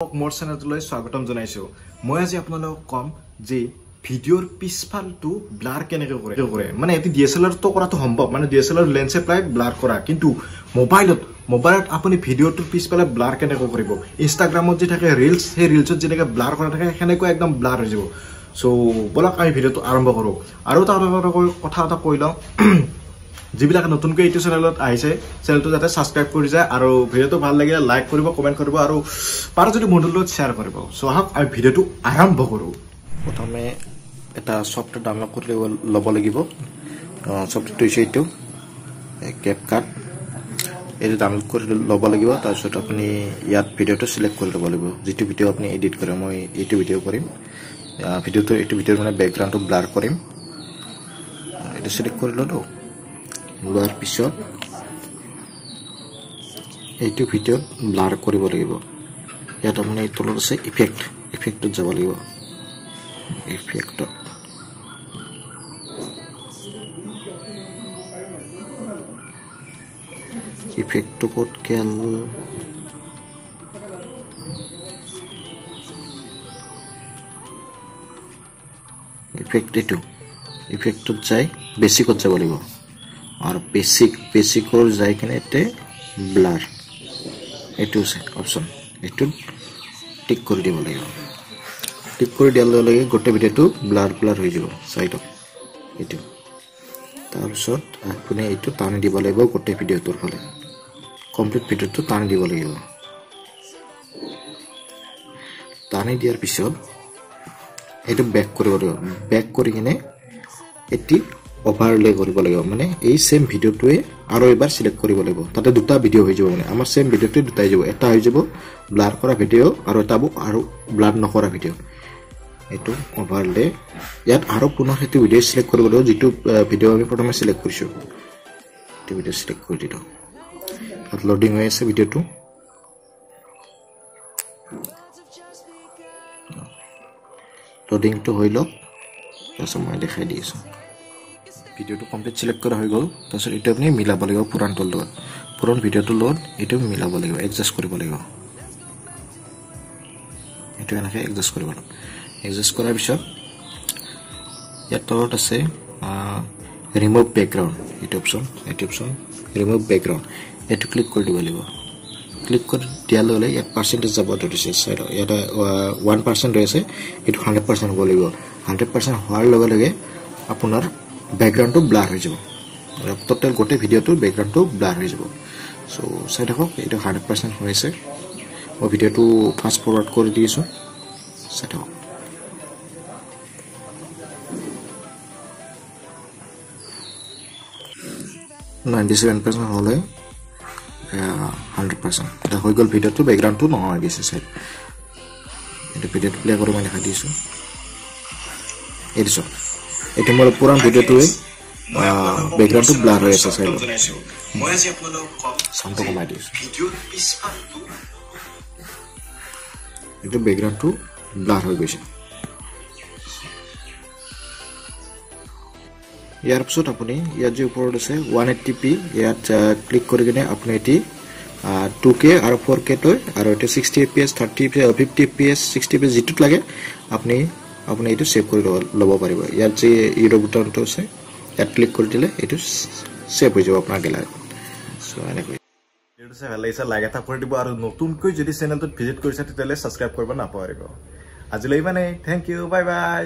मोर चेनेलলৈ स्वागतम জনাইছো মই আজি আপোনালোকক কম যে ভিডিওৰ পিছফালটো ব্লাৰ কেনেকৈ কৰে মানে এটি ডিএসএলআৰ তো কৰাটো সম্ভৱ মানে ডিএসএলআৰ লেন্সে প্ৰায় ব্লাৰ কৰা কিন্তু মোবাইলত আপুনি ভিডিওটোৰ পিছফালে ব্লাৰ কেনেকৈ কৰিব ইনষ্টাগ্ৰামত যে থাকে ৰিলস সেই ৰিলসত যেনেকৈ ব্লাৰ কৰা থাকে হেনেকৈ একদম ব্লাৰ হৈ যাব সো বলক আমি ভিডিওটো আৰম্ভ কৰো আৰু তাৰ কথা এটা কৈ লওঁ যিবিলাক নতুনকৈ এইটো চেনেলত আহিছে চেনেলটো যাতে সাবস্ক্ৰাইব কৰি যায় আৰু ভিডিওটো ভাল লাগিলে লাইক কৰিব কমেন্ট কৰিব আৰু পাৰ যদি বন্ধুৰ লগত শেয়াৰ কৰিব সো আহক আমি ভিডিওটো আৰম্ভ কৰো প্ৰথমে এটা সফটওয়্যাৰ ডাউনলোড কৰি ল'ব লাগিব সফটওয়্যাৰটো এইটো ক্যাপকাট এইটো ডাউনলোড কৰি ল'ব লাগিব তাৰ পিছত আপুনি ইয়াত ভিডিওটো সিলেক্ট কৰি ল'ব লাগিব যেটো ভিডিও আপুনি এডিট কৰে মই এইটো ভিডিও কৰিম এইটো ভিডিওৰ মানে ব্যাকগ্ৰাউণ্ডটো ব্লাৰ কৰিম এটা সিলেক্ট কৰি ললো লোৱাৰ পিছত এইটো ভিডিও ব্লাৰ কৰিব লাগিব ইয়াত আপুনি তলত আছে ইফেক্টত যাব লাগিব ইফেক্ট কোড কেল ইফেক্টত যাই বেসিকত যাব লাগিব আৰু বেসিকৰ যাই কিনে এতে ব্লাৰ এটো আছে অপচন এটো টিক কৰি দিব লাগিব টিক কৰি দিয়াৰ লগে লগে গোটে ভিডিওটো ব্লাৰ হৈ যাব সাইডত এটো তাৰ পিছত আপুনি এটো টানি দিব লাগিব গোটে ভিডিওটোৰ ফালে কমপ্লিট ভিডিওটো টানি দিব লাগিব টানি দিয়াৰ পিছত এটো ব্যাক কৰিব লাগিব ব্যাক কৰি কিনে এটি ওভাৰলে কৰিব লাগিব মানে এই সেম ভিডিওটোৱে আৰু এবাৰ সিলেক্ট কৰিব লাগিব তাতে দুটা ভিডিও হৈ যাব মানে আমাৰ সেম ভিডিওটো দুটাই যাব এটা হৈ যাব ব্লাৰ কৰা ভিডিও আৰু এটা আৰু ব্লাৰ নকৰা ভিডিও এটো ওভাৰলে ইয়াত আৰু পুনৰ হেতু ভিডিও সিলেক্ট কৰিব লাগিব যেটো ভিডিও আমি প্ৰথমে সিলেক্ট কৰিছো এই ভিডিও সিলেক্ট কৰি দিলো আৰু লোডিং হৈ আছে ভিডিওটো লোডিংটো হৈ লওক তাৰপিছত মই দেখাই দিছো ভিডিওটো কমপ্লিট সিলেক্ট কৰা হৈ গল তাৰপিছত এটা আপুনি মিলাব লাগিব পুৰাণটো লগত পুৰণ ভিডিওটো লগত এটা মিলাব লাগিব এডজাস্ট কৰিব লাগিব এটা এনেকৈ এডজাস্ট কৰিব লাগিব এডজাস্ট কৰাৰ পিছত ইয়াত তলত আছে ৰিমুভ ব্যাকগ্ৰাউণ্ড এইটো অপচন ৰিমুভ ব্যাকগ্ৰাউণ্ড এটো ক্লিক কৰি দিব লাগিব ক্লিক কৰি দিয়াৰ লগে লগে ইয়াত পাৰ্চেন্টেজ যাব ধৰিছে সাইড ইয়াত 1% ৰৈছে এটো 100% হ'ব লাগিব 100% হোৱাৰ লগে লগে আপোনাৰ ব্যাকগ্ৰাউণ্ডটো ব্লাৰ হৈ যাব টোটাল গোটে ভিডিওটো ব্যাকগ্ৰাউণ্ডটো ব্লাৰ হৈ যাব সো সাইড হক এটা 100% হৈছে মই ভিডিওটো ফাস্ট ফৰৱাৰ্ড কৰি দিছো সাইড হক 97% হলে 100% এটা হৈ গল ভিডিওটো ব্যাকগ্ৰাউণ্ডটো নহয় গেছে সাইড এটা ভিডিওটো প্লে কৰি মই দেখা দিছো এডিছো এটা মোৰ পুৰাণ ভিডিওটোৱে ব্যাকগ্ৰাউণ্ডটো ব্লাৰ হৈ আছে সাইড মই আজি আপোনালোকক সাউণ্ডটো কমাই দিছো ভিডিওৰ পিছফালটো এটা ব্যাকগ্ৰাউণ্ডটো ব্লাৰ হৈ গৈছে ইয়াৰ পিছত আপুনি ইয়াত যে ওপৰত আছে 180p ইয়াত ক্লিক কৰি কিনে আপুনি এটি 2k আৰু 4k তৈ আৰু এটা 60 fps 30 fps 50 fps 60 fps যেটোত লাগে আপুনি এটো সেভ কৰি ল'ব পাৰিব ইয়াত যে ইৰো বুটানটো আছে ইয়াত ক্লিক কৰি দিলে এটো সেভ হৈ যাব আপোনাৰ গেলাৰীত সো এনেকৈ ভিডিওটো চাই ভাল লাগিছে লাইক এটা কৰি দিব আৰু নতুনকৈ যদি চেনেলটো ভিজিট কৰিছে তেতিয়ালে সাবস্ক্ৰাইব কৰিব নাপাহৰিব আজিলৈ মানে থ্যাংক ইউ বাই বাই